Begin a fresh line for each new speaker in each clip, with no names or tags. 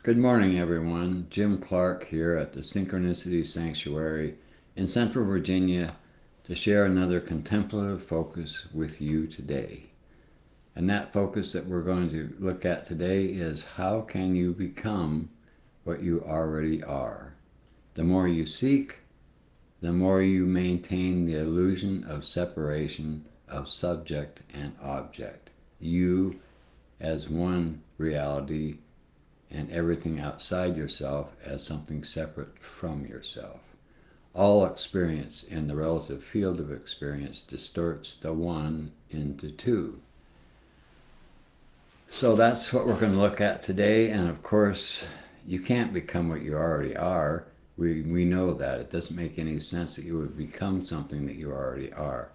Good morning, everyone. Jim Clark here at the Synchronicity Sanctuary in Central Virginia to share another contemplative focus with you today. And that focus that we're going to look at today is how can you become what you already are? The more you seek, the more you maintain the illusion of separation of subject and object. You as one reality and everything outside yourself as something separate from yourself. All experience in the relative field of experience distorts the one into two. So that's what we're going to look at today. And of course, you can't become what you already are. We know that. It doesn't make any sense that you would become something that you already are.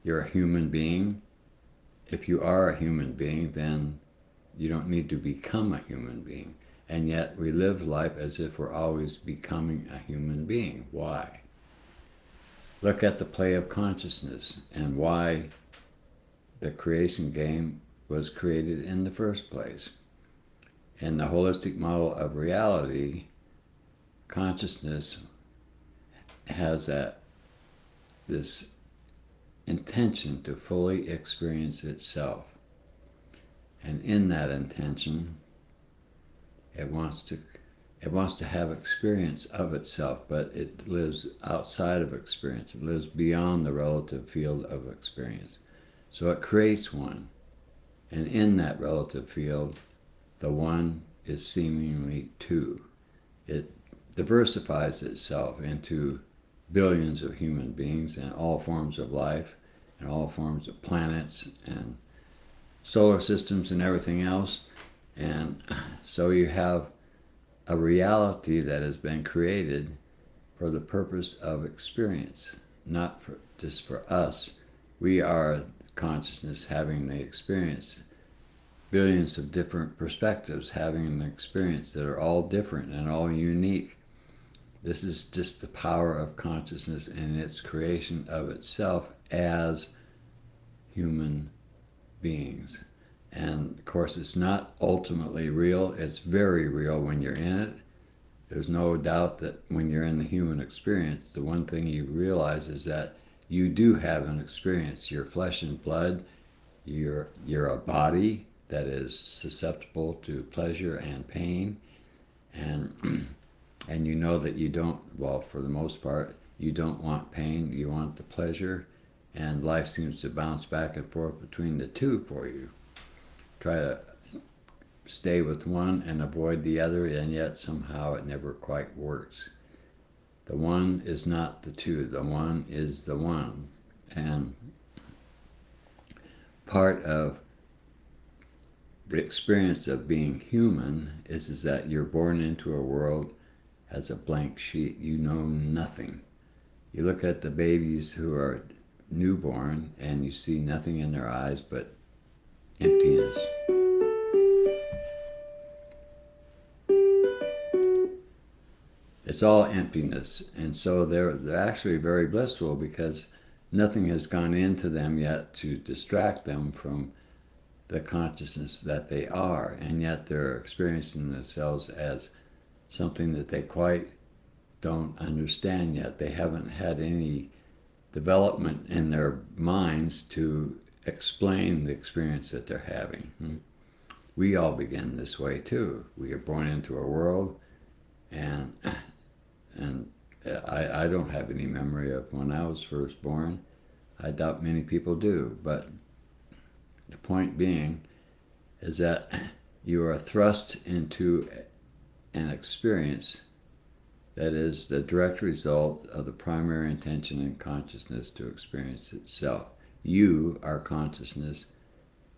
You're a human being. If you are a human being, then you don't need to become a human being. And yet we live life as if we're always becoming a human being. Why? Look at the play of consciousness and why the creation game was created in the first place. In the holistic model of reality, consciousness has this intention to fully experience itself. And in that intention, it wants to have experience of itself, but it lives outside of experience. It lives beyond the relative field of experience. So it creates one. And in that relative field, the one is seemingly two. It diversifies itself into billions of human beings and all forms of life and all forms of planets and solar systems and everything else. And so you have a reality that has been created for the purpose of experience, not just for us. We are consciousness having the experience, billions of different perspectives having an experience that are all different and all unique. This is just the power of consciousness and its creation of itself as human beings. And of course, it's not ultimately real. It's very real when you're in it. There's no doubt that when you're in the human experience, the one thing you realize is that you do have an experience. You're flesh and blood. You're a body that is susceptible to pleasure and pain. And and you know that you don't, well, for the most part, you don't want pain. You want the pleasure. And life seems to bounce back and forth between the two for you. Try to stay with one and avoid the other, and yet somehow it never quite works. The one is not the two. The one is the one. And part of the experience of being human is that you're born into a world as a blank sheet. You know nothing. You look at the babies who are newborn and you see nothing in their eyes but emptiness. It's all emptiness. And so they're actually very blissful because nothing has gone into them yet to distract them from the consciousness that they are. And yet they're experiencing themselves as something that they quite don't understand yet. They haven't had any development in their minds to explain the experience that they're having. We all begin this way too. We are born into a world, and I don't have any memory of when I was first born. I doubt many people do, but the point being is that you are thrust into an experience that is the direct result of the primary intention in consciousness to experience itself. You are consciousness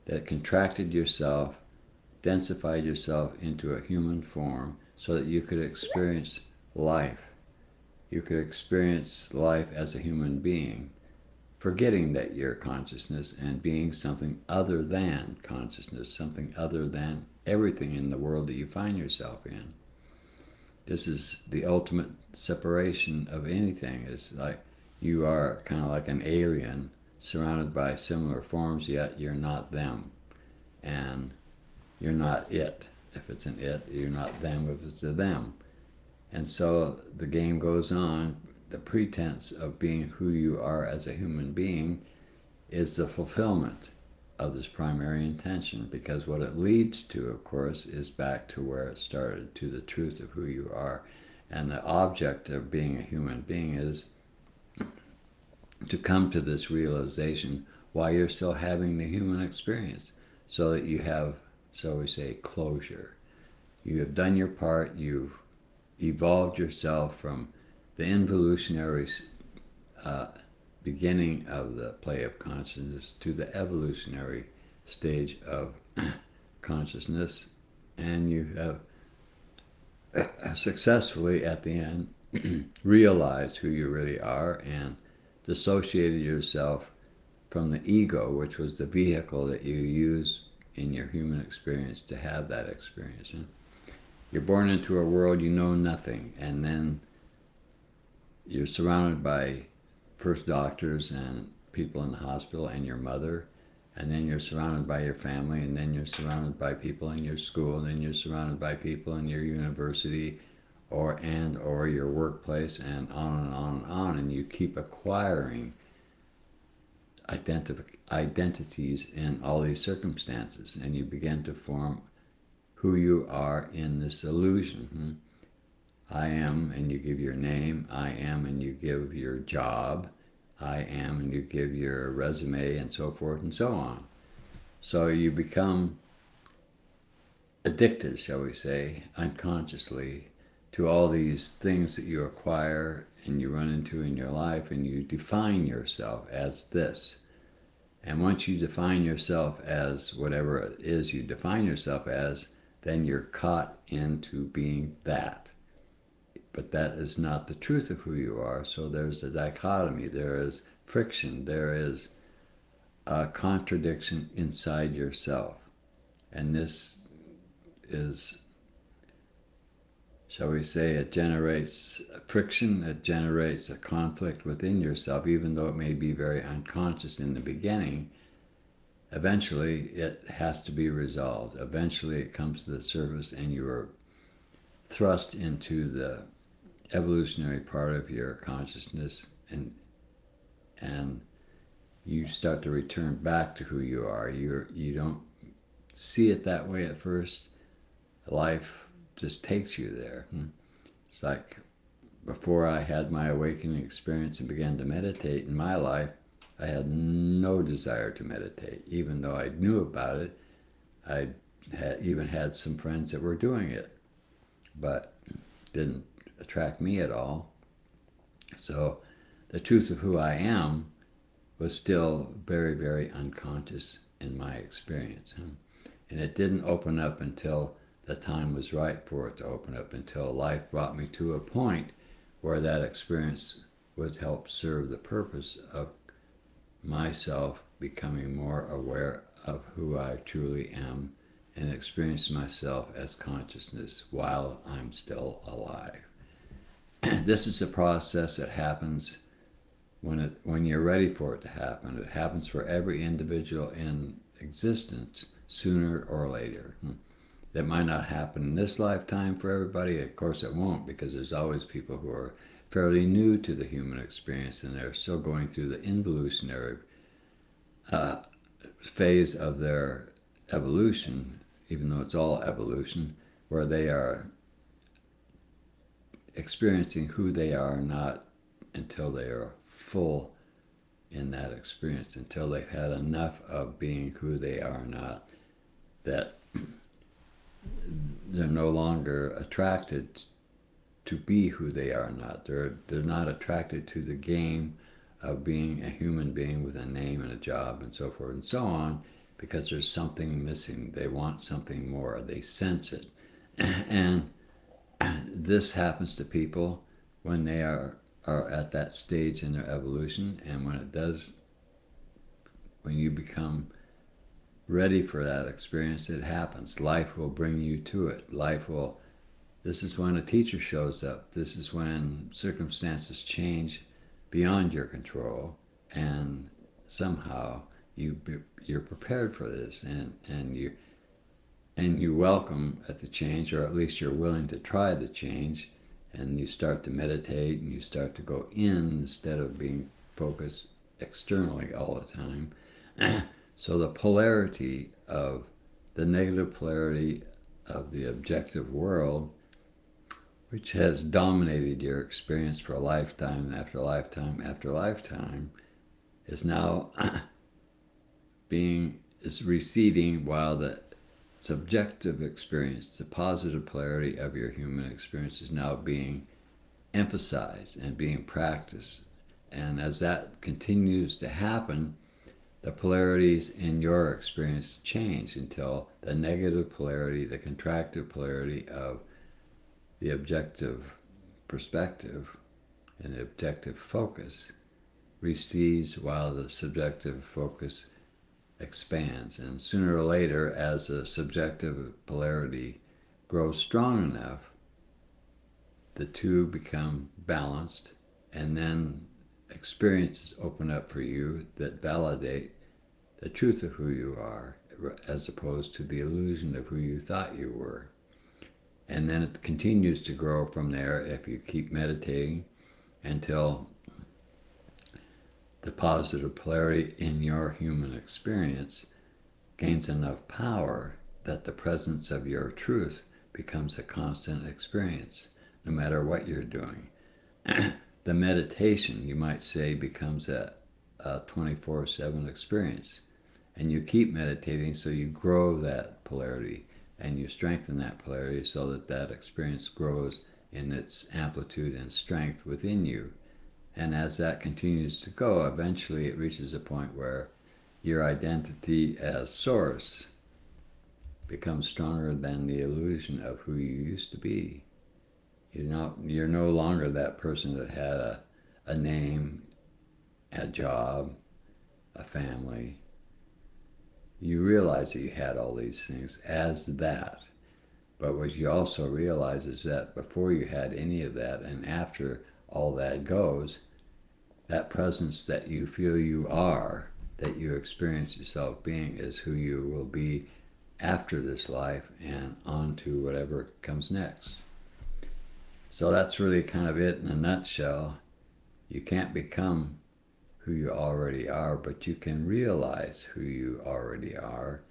that contracted yourself, densified yourself into a human form so that you could experience life. You could experience life as a human being, forgetting that you're consciousness and being something other than consciousness, something other than everything in the world that you find yourself in. This is the ultimate separation of anything. It's like you are kind of like an alien surrounded by similar forms, yet you're not them. And you're not it. if it's an it. You're not them if it's a them. And so the game goes on. The pretense of being who you are as a human being is the fulfillment of this primary intention, because what it leads to, of course, is back to where it started, to the truth of who you are. And the object of being a human being is to come to this realization while you're still having the human experience, so that you have, so we say, closure. You have done your part, you've evolved yourself from the involutionary beginning of the play of consciousness to the evolutionary stage of consciousness, and you have successfully at the end realized who you really are and dissociated yourself from the ego, which was the vehicle that you use in your human experience to have that experience. You're born into a world you know nothing, and then you're surrounded by first doctors and people in the hospital and your mother, and then you're surrounded by your family, and then you're surrounded by people in your school, and then you're surrounded by people in your university or your workplace, and on and on and on, and you keep acquiring identities in all these circumstances, and you begin to form who you are in this illusion. I am, and you give your name. I am, and you give your job. I am, and you give your resume, and so forth and so on. So you become addicted, shall we say, unconsciously, to all these things that you acquire and you run into in your life, and you define yourself as this. And once you define yourself as whatever it is you define yourself as, then you're caught into being that. But that is not the truth of who you are. So there's a dichotomy, there is friction, there is a contradiction inside yourself. And this is, shall we say, it generates friction, it generates a conflict within yourself, even though it may be very unconscious in the beginning. Eventually, it has to be resolved. Eventually, it comes to the surface, and you are thrust into the evolutionary part of your consciousness, and you start to return back to who you are. You don't see it that way at first. Life just takes you there. It's like before I had my awakening experience and began to meditate in my life, I had no desire to meditate, even though I knew about it. I even had some friends that were doing it, but didn't attract me at all. So the truth of who I am was still very, very unconscious in my experience. And it didn't open up until the time was right for it to open up, until life brought me to a point where that experience would help serve the purpose of myself becoming more aware of who I truly am and experience myself as consciousness while I'm still alive. This is a process that happens when you're ready for it to happen. It happens for every individual in existence sooner or later. That might not happen in this lifetime for everybody. Of course it won't, because there's always people who are fairly new to the human experience, and they're still going through the involutionary phase of their evolution, even though it's all evolution, where they are experiencing who they are not until they are full in that experience, until they've had enough of being who they are not, that they're no longer attracted to be who they are not. They're not attracted to the game of being a human being with a name and a job and so forth and so on, because there's something missing. They want something more. They sense it. And this happens to people when they are at that stage in their evolution, and when it does, when you become ready for that experience, it happens. Life will bring you to it. This is when a teacher shows up. This is when circumstances change beyond your control, and somehow you're prepared for this, and and you welcome at the change, or at least you're willing to try the change, and you start to meditate and you start to go in instead of being focused externally all the time. So the polarity of the negative polarity of the objective world, which has dominated your experience for a lifetime after lifetime after lifetime, is now is receding, while the subjective experience, the positive polarity of your human experience, is now being emphasized and being practiced. And as that continues to happen, the polarities in your experience change until the negative polarity, the contractive polarity of the objective perspective and the objective focus recedes, while the subjective focus expands. And sooner or later, as the subjective polarity grows strong enough, the two become balanced, and then experiences open up for you that validate the truth of who you are, as opposed to the illusion of who you thought you were. And then it continues to grow from there if you keep meditating until the positive polarity in your human experience gains enough power that the presence of your truth becomes a constant experience, no matter what you're doing. The meditation, you might say, becomes a 24/7 experience. And you keep meditating, so you grow that polarity and you strengthen that polarity so that that experience grows in its amplitude and strength within you. And as that continues to go, eventually it reaches a point where your identity as source becomes stronger than the illusion of who you used to be. You're no longer that person that had a name, a job, a family. You realize that you had all these things as that. But what you also realize is that before you had any of that, and after all that goes, that presence that you feel you are, that you experience yourself being, is who you will be after this life and on to whatever comes next. So that's really kind of it in a nutshell. You can't become who you already are, but you can realize who you already are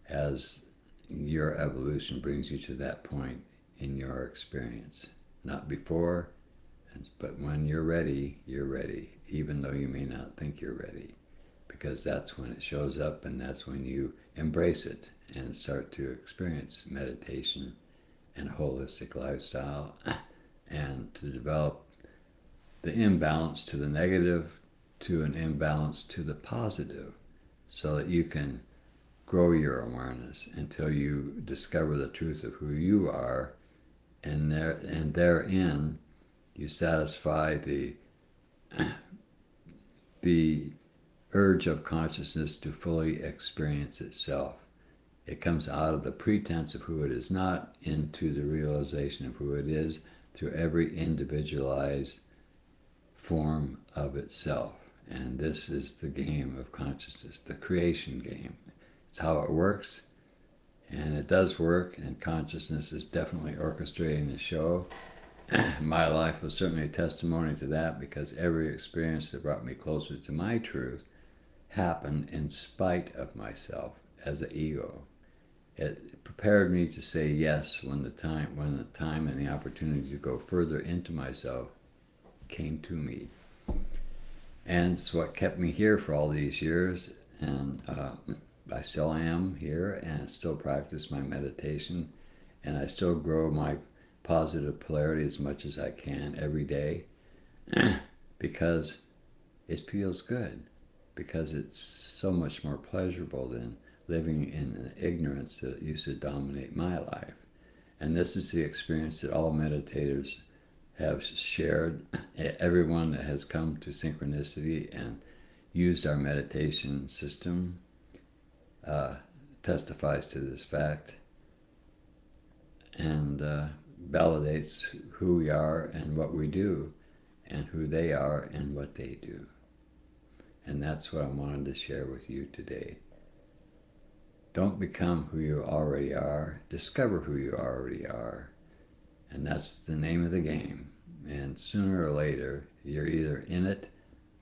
as your evolution brings you to that point in your experience. Not before, but when you're ready, even though you may not think you're ready, because that's when it shows up, and that's when you embrace it and start to experience meditation and a holistic lifestyle, and to develop the imbalance to the negative to an imbalance to the positive, so that you can grow your awareness until you discover the truth of who you are, and therein you satisfy the urge of consciousness to fully experience itself. It comes out of the pretense of who it is not into the realization of who it is through every individualized form of itself. And this is the game of consciousness, the creation game. It's how it works, and it does work, and consciousness is definitely orchestrating the show. My life was certainly a testimony to that, because every experience that brought me closer to my truth happened in spite of myself as an ego. It prepared me to say yes when the time and the opportunity to go further into myself came to me. And it's what kept me here for all these years, and I still am here, and I still practice my meditation, and I still grow my positive polarity as much as I can every day, because it feels good, because it's so much more pleasurable than living in the ignorance that used to dominate my life. And this is the experience that all meditators have shared. Everyone that has come to Synchronicity and used our meditation system testifies to this fact, and validates who we are and what we do, and who they are and what they do. And that's what I wanted to share with you today. Don't become who you already are. Discover who you already are. And that's the name of the game. And sooner or later, you're either in it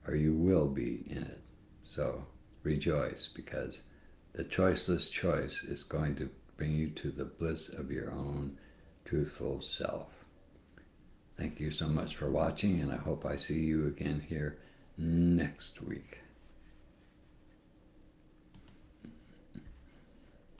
or you will be in it. So rejoice, because the choiceless choice is going to bring you to the bliss of your own truthful self. Thank you so much for watching, and I hope I see you again here next week.